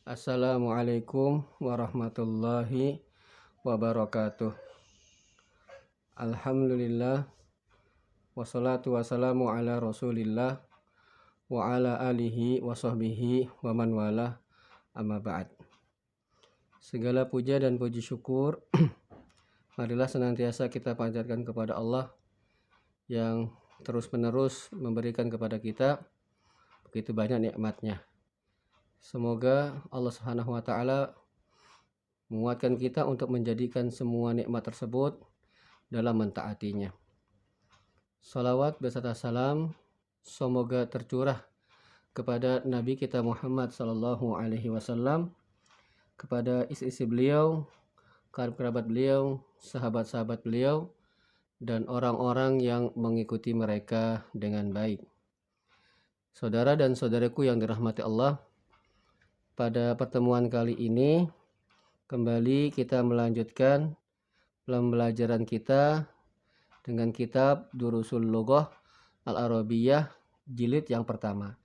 Assalamualaikum warahmatullahi wabarakatuh. Alhamdulillah, wassalatu wassalamu ala rasulillah wa ala alihi wa sahbihi wa man wala, amma ba'd. Segala puja dan puji syukur marilah senantiasa kita panjatkan kepada Allah yang terus-menerus memberikan kepada kita begitu banyak nikmatnya. Semoga Allah Subhanahu wa taala menguatkan kita untuk menjadikan semua nikmat tersebut dalam mentaatinya. Salawat beserta salam semoga tercurah kepada Nabi kita Muhammad sallallahu alaihi wasallam, kepada istri-istri beliau, kerabat beliau, sahabat-sahabat beliau, dan orang-orang yang mengikuti mereka dengan baik. Saudara dan saudaraku yang dirahmati Allah, pada pertemuan kali ini kembali kita melanjutkan pembelajaran kita dengan kitab Durusul Lughah Al-Arabiyyah jilid yang pertama.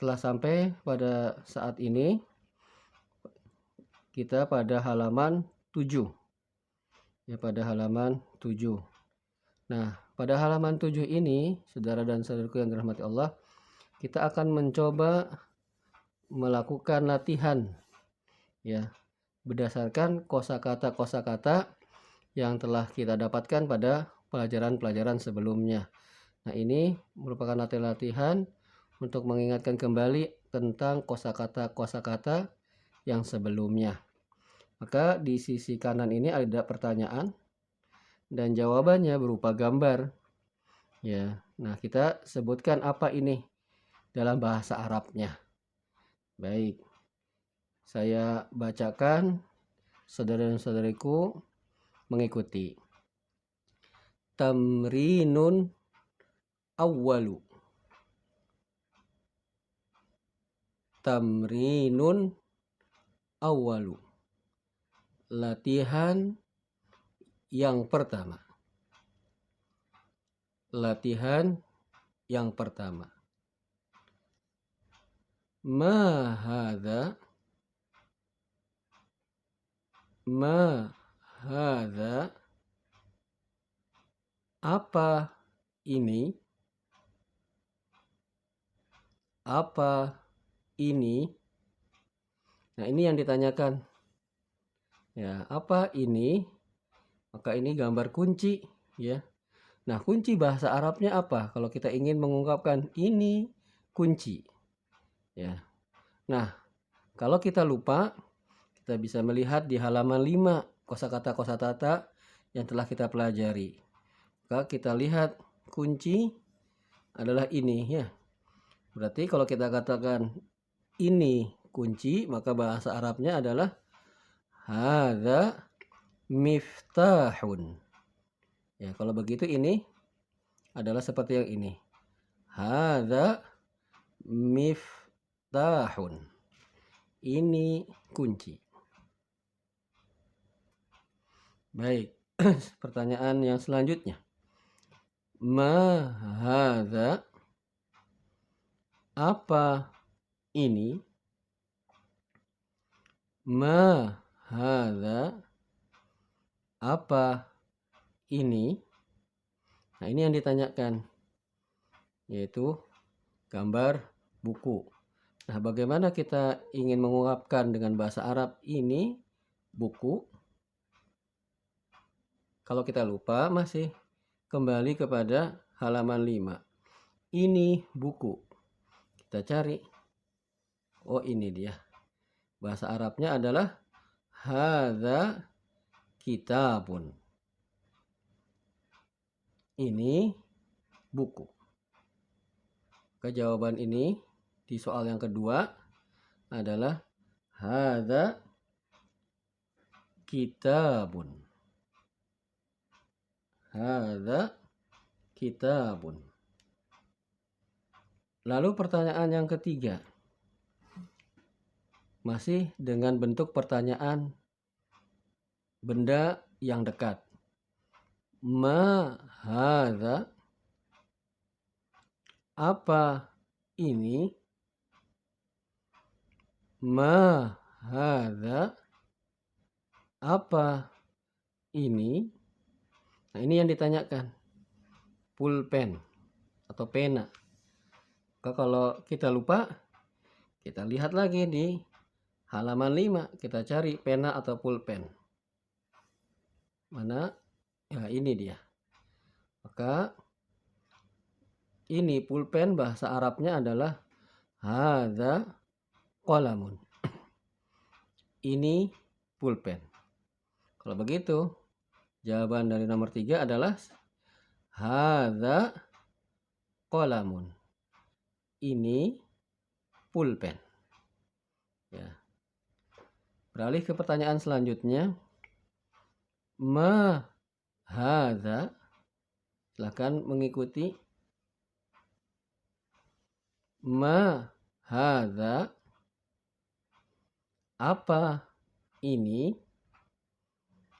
Telah sampai pada saat ini kita pada halaman 7. Ya, pada halaman 7. Nah, pada halaman 7 ini, saudara dan saudaraku yang dirahmati Allah, kita akan mencoba melakukan latihan ya berdasarkan kosakata yang telah kita dapatkan pada pelajaran-pelajaran sebelumnya. Nah, ini merupakan latihan untuk mengingatkan kembali tentang kosakata yang sebelumnya. Maka di sisi kanan ini ada pertanyaan dan jawabannya berupa gambar. Ya, nah kita sebutkan apa ini dalam bahasa Arabnya. Baik, saya bacakan, saudara dan saudariku mengikuti. Tamrinun awwalu. Tamrinun awwalu. Latihan yang pertama. Latihan yang pertama. Ma hadza apa ini? Apa ini? Nah, ini yang ditanyakan. Ya, apa ini? Maka ini gambar kunci, ya. Nah, kunci bahasa Arabnya apa? Kalau kita ingin mengungkapkan ini kunci. Ya. Nah, kalau kita lupa, kita bisa melihat di halaman 5 kosakata yang telah kita pelajari. Maka kita lihat kunci adalah ini ya. Berarti kalau kita katakan ini kunci, maka bahasa Arabnya adalah hadza miftahun. Ya, kalau begitu ini adalah seperti yang ini. Hadza miftahun. Ini kunci. Baik, pertanyaan yang selanjutnya. Ma hadza, apa ini? Ma hadza, apa ini? Nah, ini yang ditanyakan, yaitu gambar buku. Nah, bagaimana kita ingin mengungkapkan dengan bahasa Arab ini buku? Kalau kita lupa, masih kembali kepada halaman 5. Ini buku. Kita cari. Oh, ini dia. Bahasa Arabnya adalah hadza kitabun. Ini buku. Jawaban ini di soal yang kedua adalah hadza kitabun. Hadza kitabun. Lalu pertanyaan yang ketiga. Masih dengan bentuk pertanyaan benda yang dekat. Ma hadza, apa ini? Ma hadza, apa ini? Nah, ini yang ditanyakan. Pulpen atau pena. Maka kalau kita lupa, kita lihat lagi di halaman 5. Kita cari pena atau pulpen. Mana? Ya, ini dia. Maka ini pulpen bahasa Arabnya adalah hadza qalamun. Ini pulpen. Kalau begitu, jawaban dari nomor 3 adalah hadza qalamun. Ini pulpen. Ya. Beralih ke pertanyaan selanjutnya. Ma hadza. Silakan mengikuti. Ma hadza, apa ini?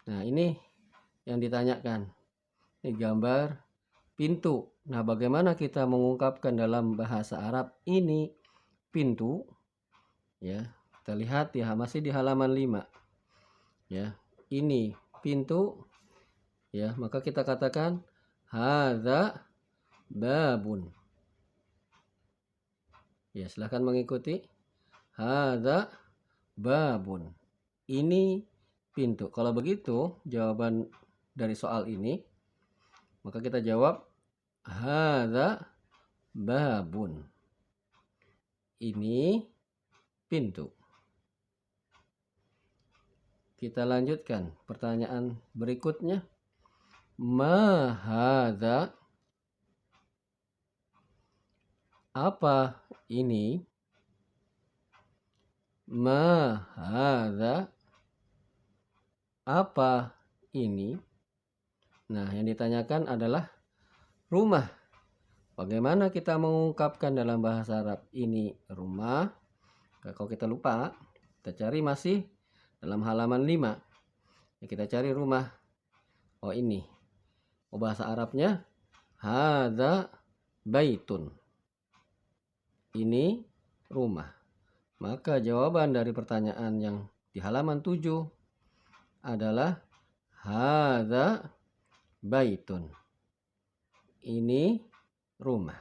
Nah, ini yang ditanyakan. Ini gambar pintu. Nah, bagaimana kita mengungkapkan dalam bahasa Arab ini pintu? Ya, kita lihat ya, masih di halaman 5. Ya, ini pintu. Ya, maka kita katakan hadza babun. Ya, silahkan mengikuti. Hadza babun. Ini pintu. Kalau begitu, jawaban dari soal ini, maka kita jawab hadza babun. Ini pintu. Kita lanjutkan pertanyaan berikutnya. Ma hadza, apa ini? Ma hadza, apa ini? Nah, yang ditanyakan adalah rumah. Bagaimana kita mengungkapkan dalam bahasa Arab ini rumah? Nah, kalau kita lupa, kita cari masih dalam halaman 5. Ya, kita cari rumah. Oh, ini. Oh, bahasa Arabnya hadza baitun. Ini rumah. Maka jawaban dari pertanyaan yang di halaman 7 adalah hadza baitun. Ini rumah.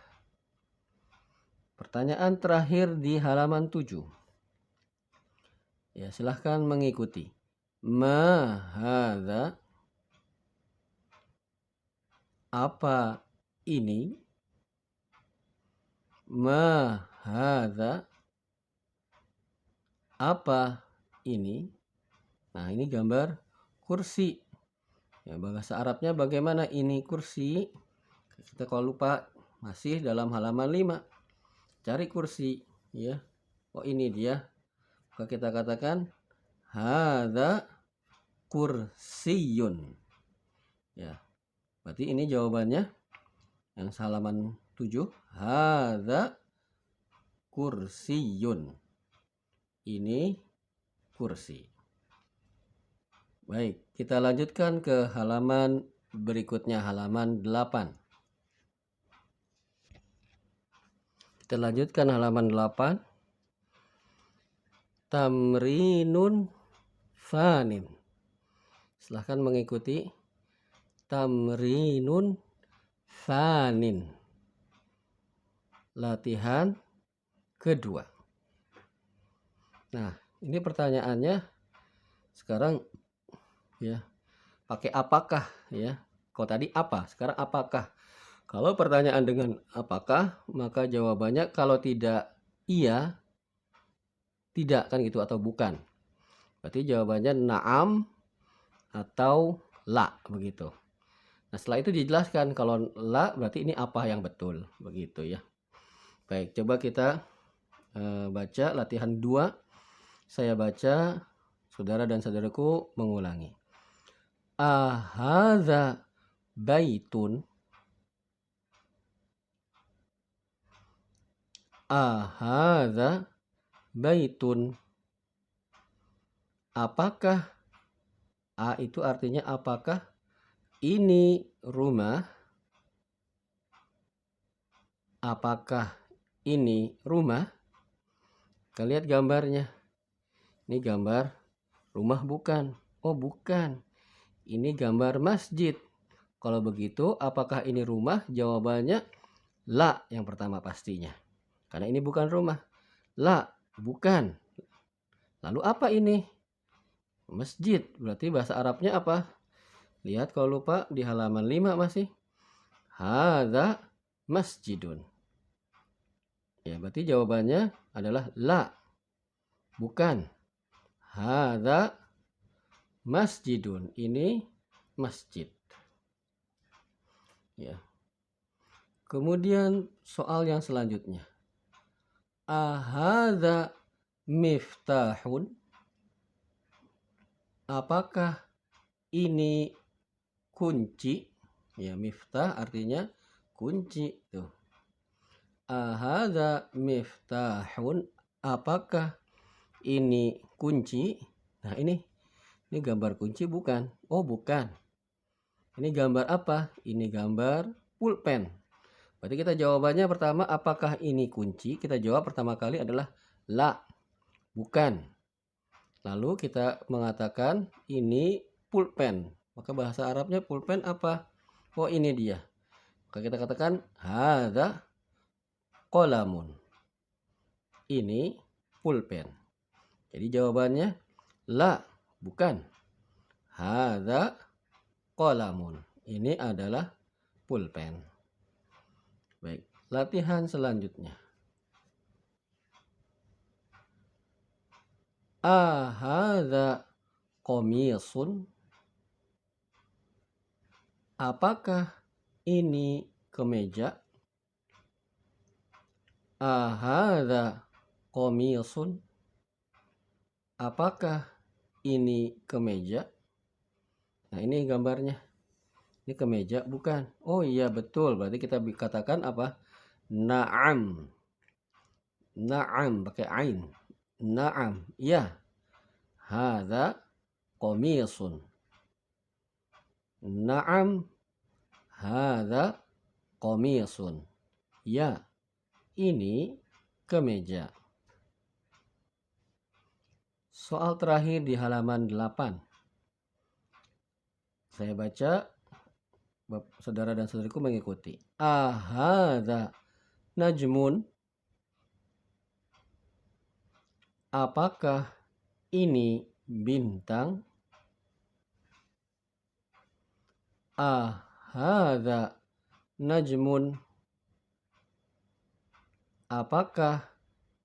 Pertanyaan terakhir di halaman 7. Ya, silahkan mengikuti. Ma hadza, apa ini? Ma hadza, apa ini? Nah, ini gambar kursi. Ya, bahasa Arabnya bagaimana ini kursi? Kita kalau lupa, masih dalam halaman 5. Cari kursi, ya. Oh, ini dia. Maka kita katakan hadza kursiyun. Ya. Berarti ini jawabannya yang halaman 7, hadza kursiyun. Ini kursi. Baik, kita lanjutkan ke halaman berikutnya, halaman 8. Kita lanjutkan halaman 8. Tamrinun fanin. Silahkan mengikuti. Tamrinun fanin. Latihan kedua. Nah, ini pertanyaannya sekarang ya, pakai apakah ya. Kalau tadi apa, sekarang apakah. Kalau pertanyaan dengan apakah, maka jawabannya kalau tidak iya, tidak kan gitu, atau bukan. Berarti jawabannya na'am atau la begitu. Nah, setelah itu dijelaskan kalau la berarti ini apa yang betul begitu ya. Baik, coba kita baca latihan 2. Saya baca, saudara dan saudaraku mengulangi. Ahadza baitun. Ahadza baitun. Apakah? A itu artinya apakah ini rumah? Apakah ini rumah? Kita lihat gambarnya. Ini gambar rumah bukan? Oh, bukan. Ini gambar masjid. Kalau begitu, apakah ini rumah? Jawabannya la yang pertama pastinya. Karena ini bukan rumah. La, bukan. Lalu apa ini? Masjid. Berarti bahasa Arabnya apa? Lihat kalau lupa di halaman 5 masih. Hadza masjidun. Ya, berarti jawabannya adalah la. Bukan. Hadza masjidun. Ini masjid. Ya. Kemudian soal yang selanjutnya. Ahadza miftahun? Apakah ini kunci? Ya, miftah artinya kunci tuh. Ahadza miftahun? Apakah ini kunci? Nah, ini gambar kunci bukan? Oh, bukan. Ini gambar apa? Ini gambar pulpen. Berarti kita jawabannya pertama, apakah ini kunci? Kita jawab pertama kali adalah la, bukan. Lalu kita mengatakan ini pulpen. Maka bahasa Arabnya pulpen apa? Oh, ini dia. Maka kita katakan hadza qalamun. Ini pulpen. Jadi jawabannya la, bukan. Hadza qalamun. Ini adalah pulpen. Baik, latihan selanjutnya. Ahadza qamisun? Apakah ini kemeja? Ahadza qamisun? Apakah ini kemeja? Nah, ini gambarnya. Ini kemeja bukan? Oh iya, betul. Berarti kita katakan apa? Na'am. Na'am pakai ain. Na'am. Iya. Hadza qamisun. Na'am. Hadza qamisun. Ya. Ini kemeja. Soal terakhir di halaman 8. Saya baca, saudara dan saudariku mengikuti. Ahadza najmun? Apakah ini bintang? Ahadza najmun? Apakah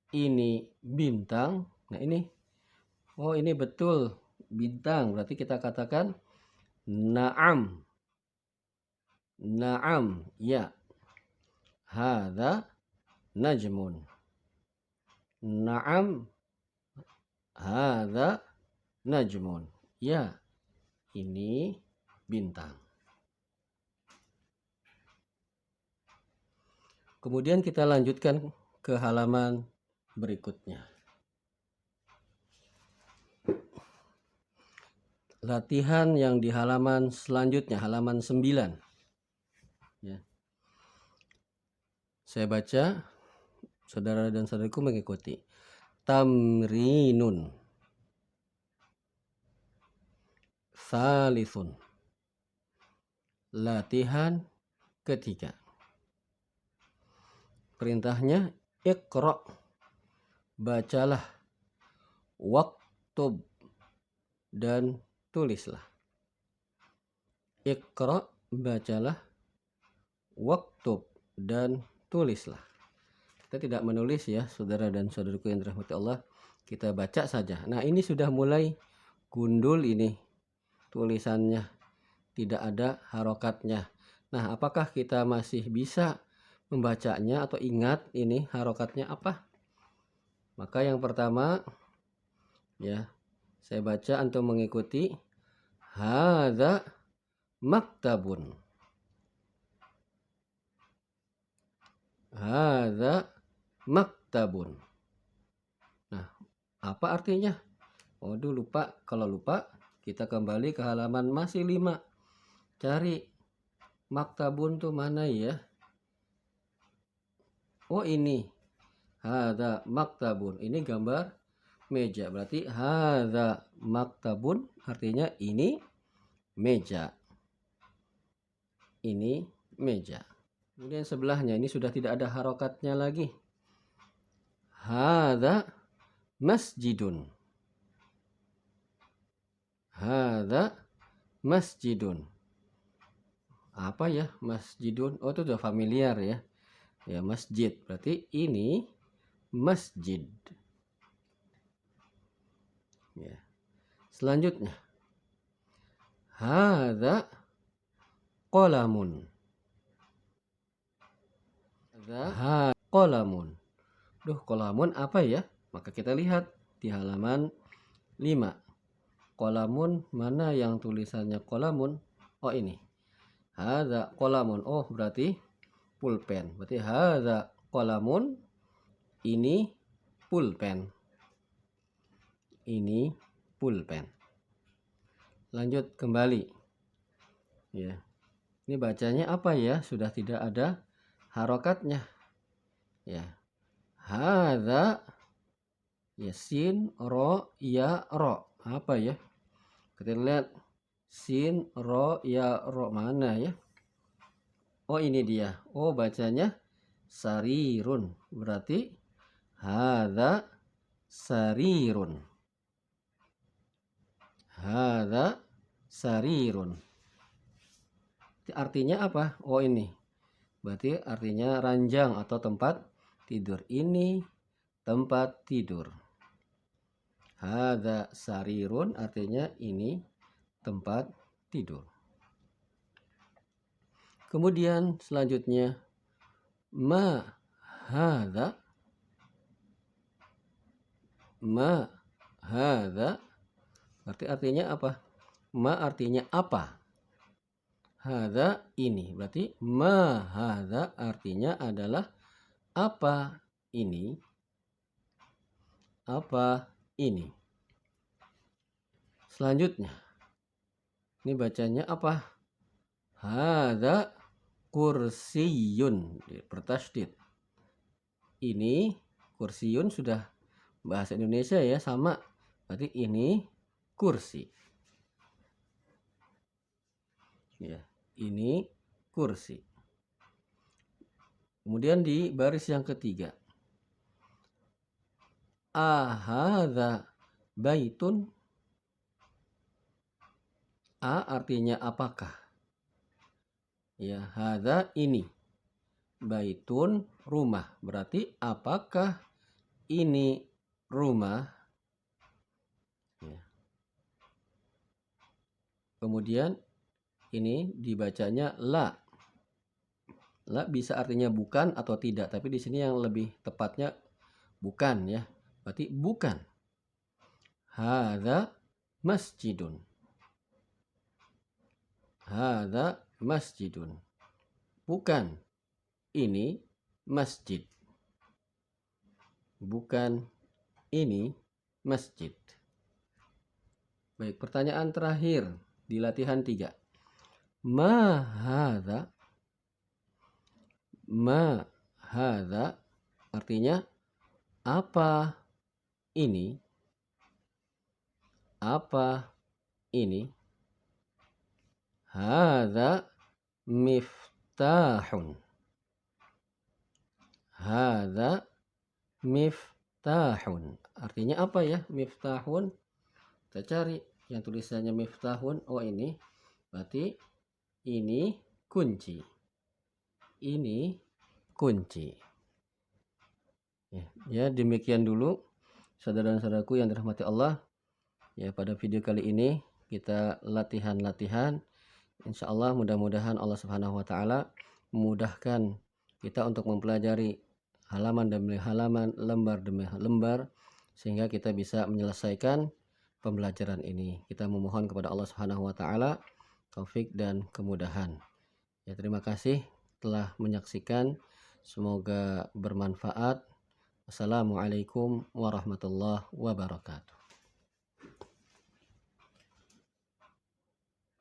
ini bintang? Nah, ini. Oh, ini betul bintang. Berarti kita katakan na'am. Na'am, ya. Hadza najmun. Na'am. Hadza najmun. Ya, ini bintang. Kemudian kita lanjutkan ke halaman berikutnya. Latihan yang di halaman selanjutnya, halaman 9. Ya. Saya baca, saudara dan saudariku mengikuti. Tamrinun. Salisun. Latihan ketiga. Perintahnya iqra. Bacalah. Waktub. Dan tulislah. Iqra, bacalah. Waktub, dan tulislah. Kita tidak menulis ya, saudara dan saudariku yang dirahmati Allah. Kita baca saja. Nah, ini sudah mulai gundul ini tulisannya. Tidak ada harokatnya. Nah, apakah kita masih bisa membacanya atau ingat ini harokatnya apa? Maka yang pertama, ya, saya baca, antum mengikuti. Hadza maktabun. Hadza maktabun. Nah, apa artinya? Waduh, lupa. Kalau lupa, kita kembali ke halaman masih 5. Cari maktabun tuh mana ya? Oh, ini. Hadza maktabun. Ini gambar meja. Berarti hadza maktabun artinya ini meja. Ini meja. Kemudian sebelahnya ini sudah tidak ada harokatnya lagi. Hadza masjidun. Hadza masjidun. Apa ya masjidun? Oh, itu sudah familiar ya. Ya, masjid. Berarti ini masjid. Ya. Selanjutnya. Hadza qalamun. Hadza qalamun. Duh, qalamun apa ya? Maka kita lihat di halaman 5. Qalamun mana yang tulisannya qalamun? Oh, ini. Hadza qalamun. Oh, berarti pulpen. Berarti hadza qalamun, ini pulpen. Ini pulpen. Lanjut kembali. Ya. Ini bacanya apa ya? Sudah tidak ada harokatnya. Ya. Hadza ya sin ro ya ro. Apa ya? Kita lihat sin ro ya ro mana ya? Oh, ini dia. Oh, bacanya sarirun. Berarti hadza sarirun. Hadza sarirun. Artinya apa? Oh, ini. Berarti artinya ranjang atau tempat tidur. Ini tempat tidur. Hadza sarirun artinya ini tempat tidur. Kemudian selanjutnya ma hadza. Ma hadza berarti artinya apa? Ma artinya apa? Hadza ini. Berarti ma hadza artinya adalah apa ini? Apa ini? Selanjutnya. Ini bacanya apa? Hadza kursiyun. Bertasydid. Ini kursiyun sudah bahasa Indonesia ya, sama. Berarti ini kursi. Ya, ini kursi. Kemudian di baris yang ketiga. Ahadza baitun. A artinya apakah? Ya, hadza ini. Baitun rumah. Berarti apakah ini rumah? Ya. Kemudian ini dibacanya la. La bisa artinya bukan atau tidak, tapi di sini yang lebih tepatnya bukan ya. Berarti bukan. Hadza masjidun. Hadza masjidun. Bukan. Ini masjid. Bukan ini masjid. Baik, pertanyaan terakhir di latihan 3. Ma hadza. Ma hadza artinya apa ini? Apa ini? Hadza miftahun. Hadza miftahun. Artinya apa ya miftahun? Kita cari yang tulisannya miftahun. Oh, ini. Berarti ini kunci. Ini kunci. Ya, demikian dulu saudara-saudaraku yang dirahmati Allah. Ya, pada video kali ini kita latihan-latihan. Insya Allah mudah-mudahan Allah Subhanahu wa Ta'ala memudahkan kita untuk mempelajari halaman demi halaman, lembar demi lembar, sehingga kita bisa menyelesaikan pembelajaran ini. Kita memohon kepada Allah Subhanahu wa Ta'ala taufik dan kemudahan. Ya, terima kasih telah menyaksikan. Semoga bermanfaat. Assalamualaikum warahmatullahi wabarakatuh.